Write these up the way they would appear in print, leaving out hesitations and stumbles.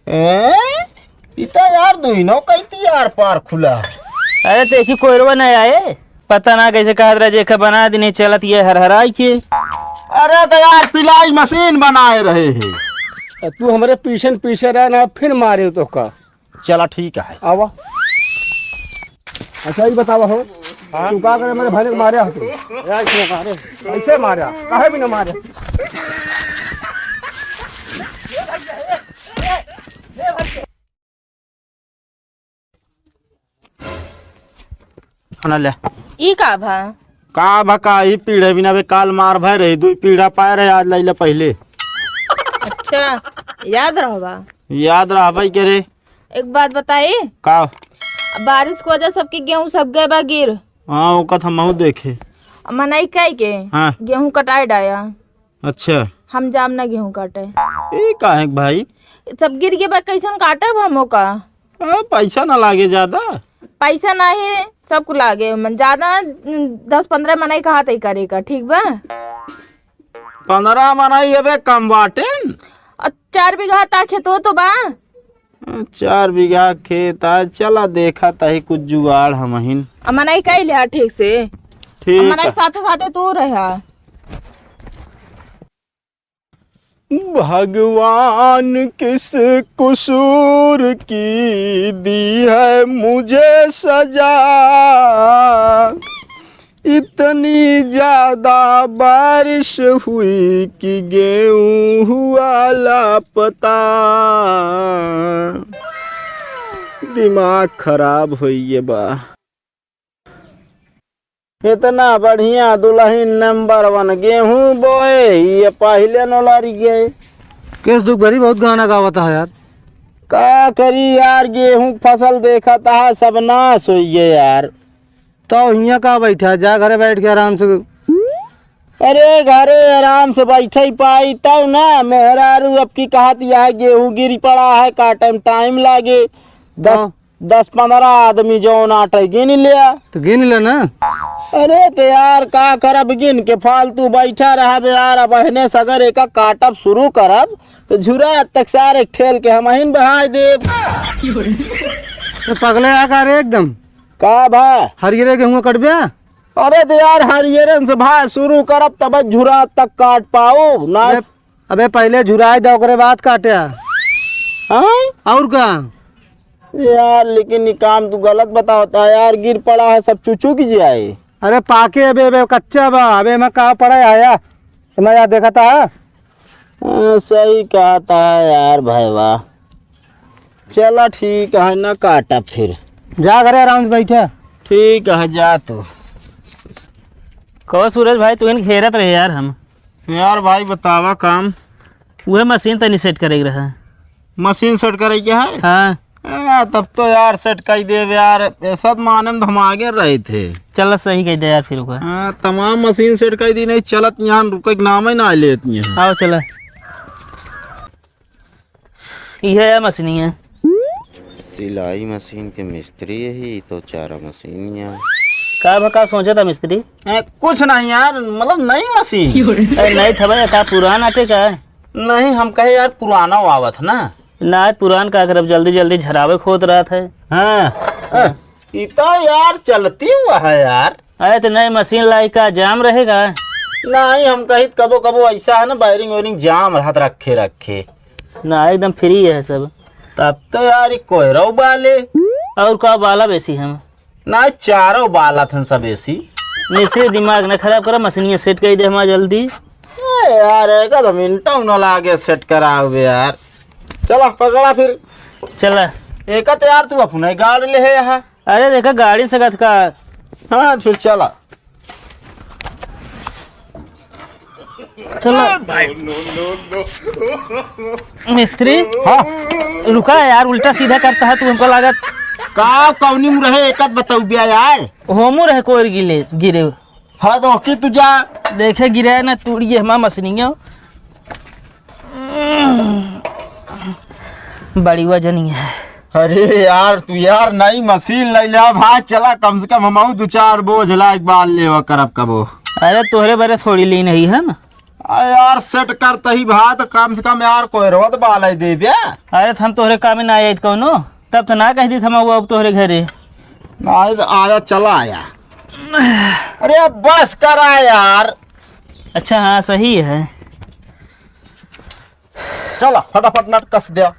पिता यार दुनो कहती यार पार खुला। अरे देखी कोयरवा नहीं आए, पता ना कैसे कहा जेखा बना दी नहीं चलत ये हरहराई के। अरे तो यार पिलाई मशीन बनाए रहे है। तू हमारे पीछे रहना फिर मारे तो का। चला ठीक है आवा। अच्छा ही बतावा हो तू का करे मेरे भाई ने मारे हो तू ऐसे मारा काहे भी ना मारे। ले ई का भा का भका ही पीढ़े बिना बे काल मार भय रही दू पीढ़ा पाए रहे आज लैले पहले। अच्छा याद रहबा। याद रहा भाई के रे। एक बात बताई का बारिश की वजह सबकी गेहूं सब गए बा गिर। हाँ ओका हम देखे मनाई कई के हाँ। गेहूं कटाए डाया। अच्छा हम जाम ना गेहूं काटे ये का है भाई सब गिर गए बा कैसन काटब हमो का। पैसा ना लागे ज्यादा। पैसा नहीं सब कुछ लागे मन ज्यादा ना 10-15 मनाई कहा तय करे का ठीक बा। 15 मनाई अबे कम बाटे। और 4 बीघा ता खेत हो तो बा। 4 बीघा खेत है चला देखा तही कुछ जुगाड़ हमहिन। मनाई कई लिया ठीक से ठीक मनाई साथे साथे तू रहा। भगवान किस कसूर की दी है मुझे सजा, इतनी ज्यादा बारिश हुई कि गेहूं हुआ लापता। दिमाग खराब हुई बा। इतना बढ़िया दुल्हन नंबर 1 गेहूं बोए ये पहले नौलारी गए। केस दुख भरी बहुत गाना गावता है यार। का करी यार गेहूं फसल देखा था सब नाश हो गए यार। तो यहाँ का बैठा जा घरे बैठ के आराम से। अरे घरे आराम से बैठे ही पाई तब ना मेहरारू अब की कहत यह गेहूं गिरी पड़ा है का टाइम लागे। 10-15 आदमी जो आटे गिन लिया तो गिन लेना। अरे तो यार का करब गिन के फालतू बैठा रहा यार। अब अहने सगर एक काटब शुरू करब तो झुरा तक सारे ठेल के हम अहिन बहाई देब। तो पगले आकार एकदम का भा हरियरे गेहूं कटबे। अरे तो यार हरियरन से भाई शुरू करब तब झुरा तक काट पाओ ना। अबे पहले झुराए दो करे बाद काटे। हाँ और का यार लेकिन ये काम तू गलत बताता है यार। गिर पड़ा है सब चूचू की जाए। अरे पाके अबे कच्चा बा अबे मैं कहा पड़ा आया तो मैं यार देखा था। सही कहा था यार भाई वाह। चला ठीक है ना काटा फिर जा घरे आराम से बैठे। ठीक है जा तू। कहो सूरज भाई तू इन घेरत रहे यार हम। यार भाई बतावा काम। वह मशीन तनी सेट करे रहा। मशीन सेट करे क्या है। हाँ तब तो यार सेट कर दे यार। ऐसा माने में हम आगे रहे थे। चल सही कह दे यार फिर को। तमाम मशीन सेट कर दी नहीं चलत यहाँ रुके नाम ही ना लेती है। आओ चला यह मशीन है सिलाई मशीन के मिस्त्री ही तो 4 मशीन यहाँ का भका सोचा था मिस्त्री। कुछ नहीं यार मतलब नई मशीन नहीं था भाई का पुरान आटे का नहीं। हम कहे यार पुराना आवत ना ना पुरान का अगर अब जल्दी जल्दी झरावे खोद रहा था। हाँ इतना यार चलती हुआ है यार। अरे तो नई मशीन लाई का जाम रहेगा। नहीं हम कही कबो कबो ऐसा है ना वायरिंग वायरिंग जाम रहत रखे ना एकदम फ्री है सब। तब तो यार कोयरो बाले और का बाला बेसी हम ना 4 बाला थे सब ऐसी। मिस्त्री दिमाग न खराब करा मशीनिया सेट कर दे हमारा जल्दी। यार एक मिनटों न लागे सेट कराओ यार। चला पकड़ा फिर चला एक तो यार तू अपने गाड़ी ले है यहाँ। अरे देखा गाड़ी से का। हाँ फिर चला चलो मिस्त्री। हाँ रुका यार उल्टा सीधा करता है तू हमको लागत का कौनी में रहे एक बताऊ बिया यार। होमो रहे कोई गिरे। हाँ तो की तू जा देखे गिरा ना तूड़िए हमारा मशीनिया बड़ी वजनी है। अरे यार तू यार नई मशीन ले लिया भाई। चला कम से कम हम 2-4 बोझ ला एक बार ले करब कबो। अरे तोहरे बारे थोड़ी ली नहीं है ना। यार सेट करते ही भात कम से कम यार कोई रोद बाल दे बिया। अरे तो हम तोहरे काम में ना आए कौनो, तब तो ना कह दी हम अब तोहरे घरे। नहीं तो आया चला आया। अरे बस करा यार। अच्छा हाँ सही है। चला फटाफट नट कस दिया।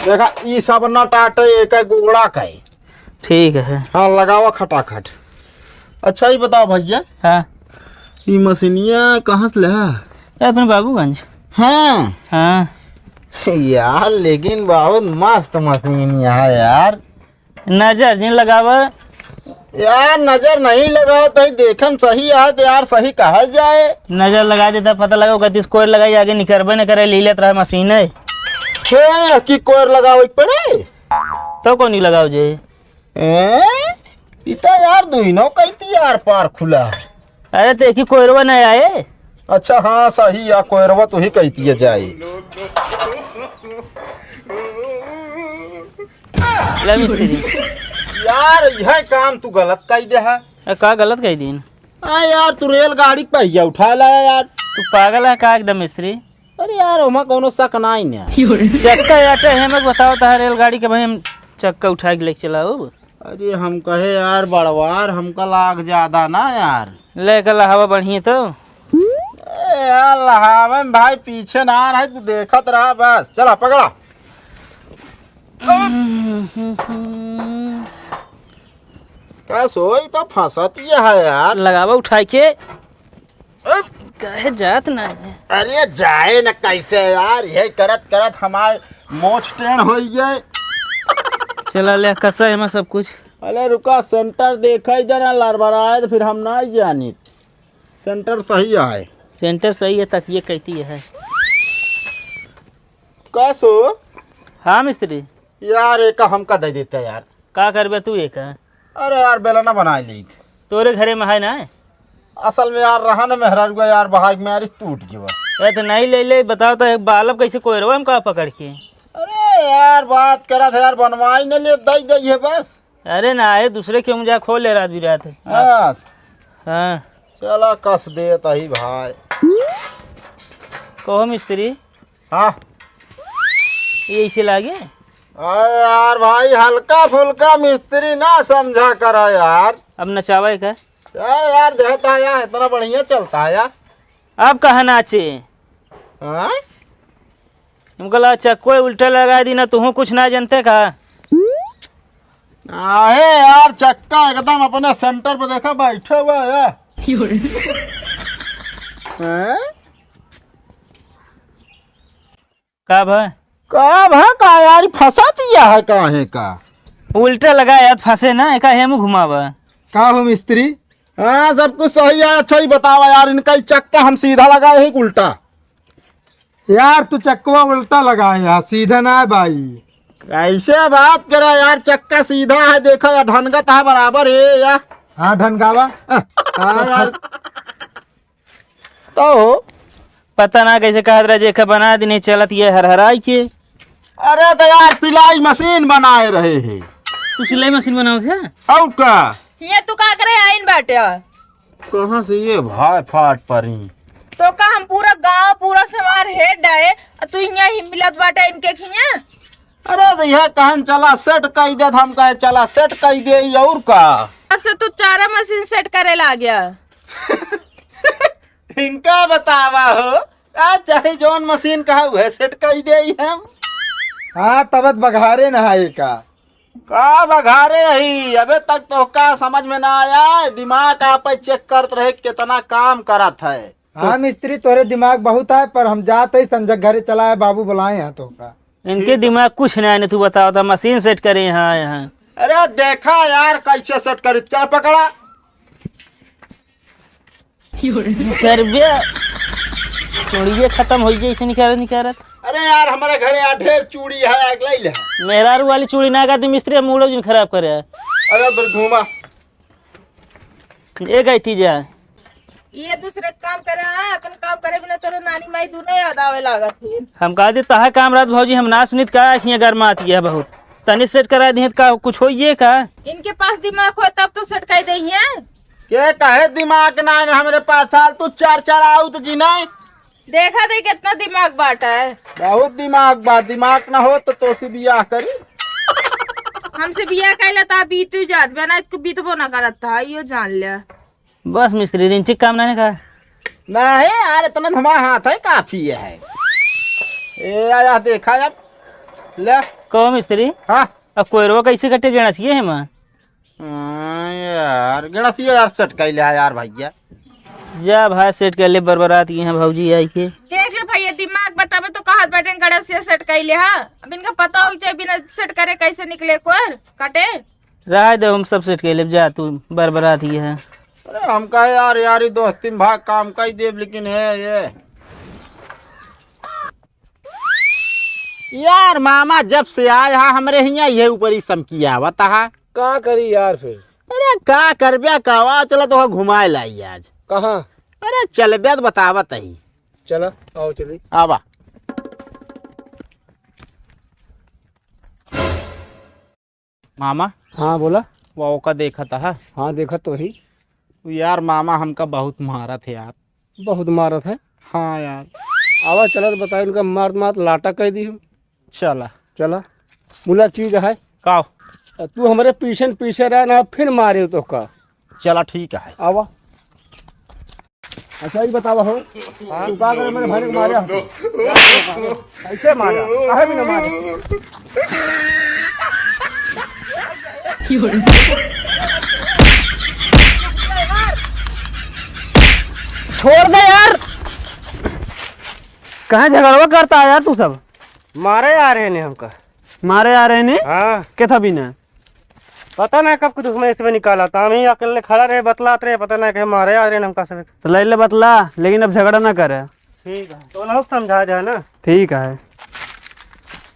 देखा ये सब नट आटे एक गुगड़ा का ही। ठीक है। हाँ लगावा खटाखट। अच्छा ही बताओ भैया, हाँ ये मशीनिया कहाँ से लहा? अपने बाबूगंज। हाँ हाँ यार लेकिन बहुत मस्त मशीनिया है यार। नजर नहीं लगावा। यार नजर नहीं लगाओ तो देखम सही है तो यार सही कहा जाए। नजर लगा देता पता लगा गतिस कोई लगाई आगे निकरबे न करे, ले लेता रहा मशीन है कि कोर लगाओ पड़े तो कौन नहीं लगाओ जे। इतना यार दुनो कहती यार पार खुला है। अरे तो एक ही कोयरवा नहीं आए। अच्छा हाँ सही है, कोयरवा तो ही कहती है जाए। ले मिस्त्री यार यह काम तू गलत कह दे है। का गलत कह दीन? यार तू रेलगाड़ी पहिया उठा लाया यार। तू पागल है का एकदम मिस्त्री? अरे यार वहाँ कोनो शक नहीं ना। चक्का आटे है मैं बताओ तो रेलगाड़ी के भाई हम चक्का उठा के लेके चलाओ। अरे हम कहे यार बड़वार हमका लाग ज्यादा ना यार। लेकर हवा बढ़िया तो यार लहावे में भाई पीछे ना रहे तू देखत रहा बस। चला पकड़ा। क्या सोई तो फंसती है यार। लगावा उठा के कहे जात ना है। अरे जाए न कैसे यार, ये करत करत हमारे मोच टेढ़ हो गए। चला ले कसा है मैं सब कुछ। अरे रुका सेंटर देखा इधर लड़बड़ाए तो फिर हम ना जानी। सेंटर सही है। सेंटर सही है तक ये कहती है। कैसो हाँ मिस्त्री यार एक हमका दे देते यार। का करबे तू एक है? अरे यार बेलना बना ली थी। तोरे घरे में है ना? असल में यार रहा न मेहरा रुआ यार बहाग में यार टूट गया। अरे तो नहीं ले ले बताओ तो बालब कैसे कोयरवा में का पकड़ के। अरे यार बात करा था यार बनवाई न ले दई दई है बस। अरे ना आए दूसरे के मुझे खोल ले रात भी रात है। हाँ हाँ चला कस दे तही भाई। कहो मिस्त्री हाँ ये ऐसे लागे। अरे यार भाई हल्का फुल्का मिस्त्री ना समझा करा यार। अब नचावा का यार देता यार इतना बढ़िया चलता है यार। अब कहा नाचे हाँ? हमको लगा चक्को उल्टा लगा दी ना तुम कुछ ना जानते का। आहे यार चक्का एकदम अपने सेंटर पे देखा बैठा हुआ है। हैं? का भाई का यार फंसा दिया है काहे का। उल्टा लगा यार फंसे ना एक हेम घुमावा। का हो मिस्त्री? हाँ सब कुछ सही है। अच्छा ही बतावा यार इनका ही चक्का हम सीधा लगाए ही उल्टा। यार तू चक्कवा उल्टा लगाए यार, सीधा ना है भाई। कैसे बात करा यार, चक्का सीधा है देखा यार, ढनगत है बराबर है या। हाँ ढनगावा। हाँ यार तो पता ना कैसे कहा रहा जेखा बना दी नहीं चलत ये हरहराई के। अरे तो यार पिलाई मशीन बनाए रहे हैं। तू सिलाई मशीन बनाओ थे? और का ये तू का करे आइन बाटे? कहाँ से ये भाई फाट परी। तो का हम पूरा गांव पूरा समार हेड आए तू यहाँ ही मिलत बाटे इनके खिया। अरे तो यह कहन चला सेट कही दे, हम कहे चला सेट कही दे और का। अब से तू चारा मशीन सेट करे ला गया। इनका बतावा हो चाहे जौन मशीन कहा हुए सेट कही दे हम। हाँ तबत बघारे नहाए का बघारे ही अबे तक तो का समझ में ना आया। दिमाग आप चेक करते रहे कितना काम करत है। हाँ मिस्त्री तोरे दिमाग बहुत है, पर हम जाते ही संजय घरे चला है, बाबू बुलाए हैं तो का। इनके दिमाग कुछ नहीं तू बताओ था मशीन सेट करे यहाँ यहाँ। अरे देखा यार कैसे सेट कर। चल पकड़ा करबे चूड़िए खत्म हो जाए इसे निकारत। अरे यार हमारे घरे यार ढेर चूड़ी है अगले ले। मेहरारू वाली चूड़ी ना का मिस्त्री मूड़ो जिन खराब करे। अरे फिर घूमा ये गई थी जा ये दूसरे काम करे हैं, अपन काम करे बिना तोरे नानी माई दूने याद आवे लागत है। हम कहा दी तहा काम रात भौजी हम ना सुनित का यहाँ गर्मा आती है बहुत तनी सेट करा दी का कुछ हो ये का। इनके पास दिमाग हो तब तो सेट कर दे हैं। के कहे दिमाग ना है हमरे पास हाल तू चार चार आउत जी नहीं देखा दे कितना दिमाग बांटा है। बहुत दिमाग ना हो तो से बियाह करी। हमसे बिया कहला था बीतू जात बना इसको बीतबो ना करत था यो जान लिया। बस मिस्त्री रिंचिक काम नहीं का नहीं यार इतना हमारा हाथ है काफी है। ए आया देखा अब ले कहो मिस्त्री हाँ अब कोयरवा कैसे कटे गेना चाहिए है माँ यार गणसी यार सेट कर लिया यार भैया। जा भाई सेट कर ले बरबरात ये हैं भाजी आई के देख ले भैया दिमाग बतावे तो कहा बटन कड़ा से सेट कर ले। हाँ अब इनका पता हो जाए बिना सेट करे कैसे निकले कोर कटे। रह दे हम सब सेट कर ले जा तू बरबरात ये है। अरे हम कहे यार यारी दोस्तीन भाग काम का ही देव लेकिन है ये यार मामा जब से आया हमरे यहाँ ये ऊपर ही सम किया बता का करी यार फिर? अरे का करबे कहवा चला तो घुमाए लाई आज कहाँ? अरे चलबे तो बतावत ही चला आओ चली आवा। मामा हाँ बोला। वो का देखा था हाँ देखा तो ही यार मामा हमका बहुत मारा थे यार। बहुत मारत है। हाँ यार आवा चला तो बताए उनका मार लाटा कह दी हम। चला चला मुला चीज है का तू हमारे पीछे रह ना फिर मारे तो का। चला ठीक है आवा अच्छा ही बतावा हो तू का करे मेरे भाई को मारे ऐसे मारा काहे भी ना मारे। छोड़ दे यार कहाँ झगड़वा करता है यार तू सब मारे आ रहे ने हमका मारे आ रहे ने हाँ क्या था बिना पता नहीं कब कुछ उसमें इसमें निकाला था हम ही अकेले खड़ा रहे बतलाते रहे पता नहीं कहीं मारे आ रहे ने हमका सब। तो ले ले बतला लेकिन अब झगड़ा ना करे। ठीक है तो लोग समझा जाए ना। ठीक है।